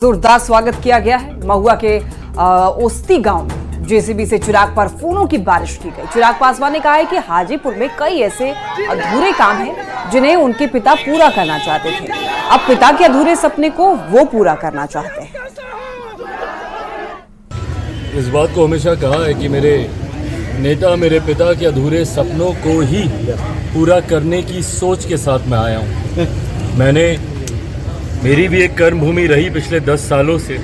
जोरदार स्वागत किया गया है। महुआ के ओस्ती गांव में जेसीबी से चिराग पर फूलों की बारिश की गई। चिराग पासवान ने कहा है कि हाजीपुर में कई ऐसे अधूरे काम हैं जिन्हें उनके पिता पूरा करना चाहते थे। अब पिता के अधूरे सपने को वो पूरा करना चाहते हैं। इस बात को हमेशा कहा है कि मेरे नेता मेरे पिता के अधूरे सपनों को ही पूरा करने की सोच के साथ मैं आया हूँ। मेरी भी एक कर्मभूमि रही पिछले 10 सालों से।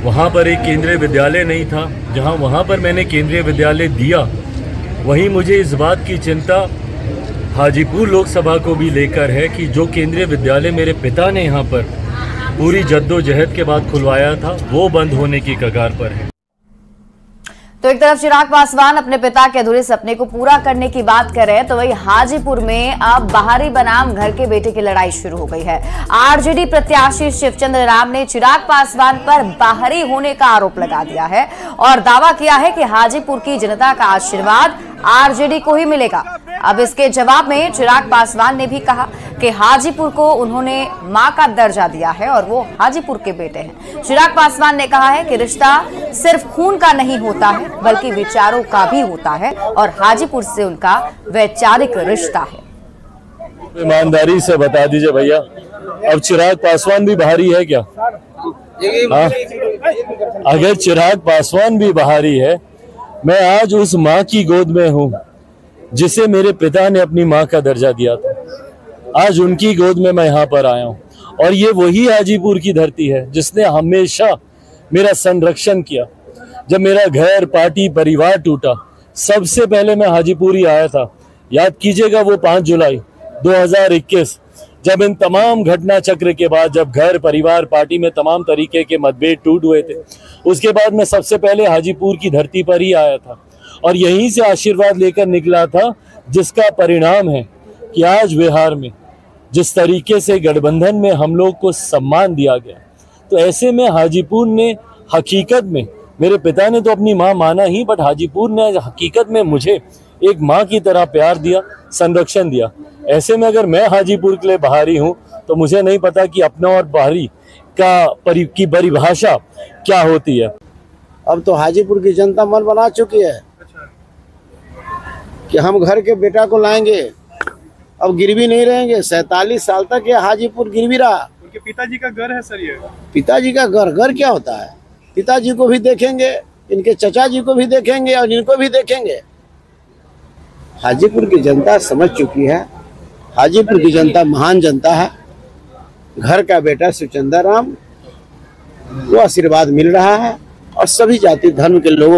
वहाँ पर एक केंद्रीय विद्यालय नहीं था, जहाँ वहाँ पर मैंने केंद्रीय विद्यालय दिया, वहीं मुझे इस बात की चिंता हाजीपुर लोकसभा को भी लेकर है कि जो केंद्रीय विद्यालय मेरे पिता ने यहाँ पर पूरी जद्दोजहद के बाद खुलवाया था, वो बंद होने की कगार पर है। तो एक तरफ चिराग पासवान अपने पिता के अधूरे सपने को पूरा करने की बात कर रहे हैं, तो वही हाजीपुर में अब बाहरी बनाम घर के बेटे की लड़ाई शुरू हो गई है। आरजेडी प्रत्याशी शिवचंद्र राम ने चिराग पासवान पर बाहरी होने का आरोप लगा दिया है और दावा किया है कि हाजीपुर की जनता का आशीर्वाद आरजेडी को ही मिलेगा। अब इसके जवाब में चिराग पासवान ने भी कहा कि हाजीपुर को उन्होंने मां का दर्जा दिया है और वो हाजीपुर के बेटे हैं। चिराग पासवान ने कहा है कि रिश्ता सिर्फ खून का नहीं होता है बल्कि विचारों का भी होता है और हाजीपुर से उनका वैचारिक रिश्ता है। ईमानदारी से बता दीजिए भैया, अब चिराग पासवान भी बाहरी है क्या? हाँ? अगर चिराग पासवान भी बाहरी है, मैं आज उस माँ की गोद में हूँ जिसे मेरे पिता ने अपनी माँ का दर्जा दिया था। आज उनकी गोद में मैं यहाँ पर आया हूँ और ये वही हाजीपुर की धरती है जिसने हमेशा मेरा संरक्षण किया। जब मेरा घर, पार्टी, परिवार टूटा, सबसे पहले मैं हाजीपुर ही आया था। याद कीजिएगा वो 5 जुलाई 2021, जब इन तमाम घटना चक्र के बाद, जब घर, परिवार, पार्टी में तमाम तरीके के मतभेद टूट हुए थे, उसके बाद मैं सबसे पहले हाजीपुर की धरती पर ही आया था और यहीं से आशीर्वाद लेकर निकला था, जिसका परिणाम है कि आज बिहार में जिस तरीके से गठबंधन में हम लोग को सम्मान दिया गया, तो ऐसे में हाजीपुर ने हकीकत में, मेरे पिता ने तो अपनी माँ माना ही, बट हाजीपुर ने हकीकत में मुझे एक माँ की तरह प्यार दिया, संरक्षण दिया। ऐसे में अगर मैं हाजीपुर के लिए बाहरी हूँ तो मुझे नहीं पता कि अपना और बाहरी की परिभाषा क्या होती है। अब तो हाजीपुर की जनता मन बना चुकी है कि हम घर के बेटा को लाएंगे, अब गिरवी नहीं रहेंगे। 47 साल तक ये हाजीपुर गिरवी रहा। उनके पिताजी का घर है सर। ये पिताजी का घर क्या होता है? पिताजी को भी देखेंगे, इनके चचा जी को भी देखेंगे और इनको भी देखेंगे। हाजीपुर की जनता समझ चुकी है, हाजीपुर की जनता महान जनता है। घर का बेटा शिवचंद्र राम, वो आशीर्वाद मिल रहा है और सभी जाति धर्म के लोगों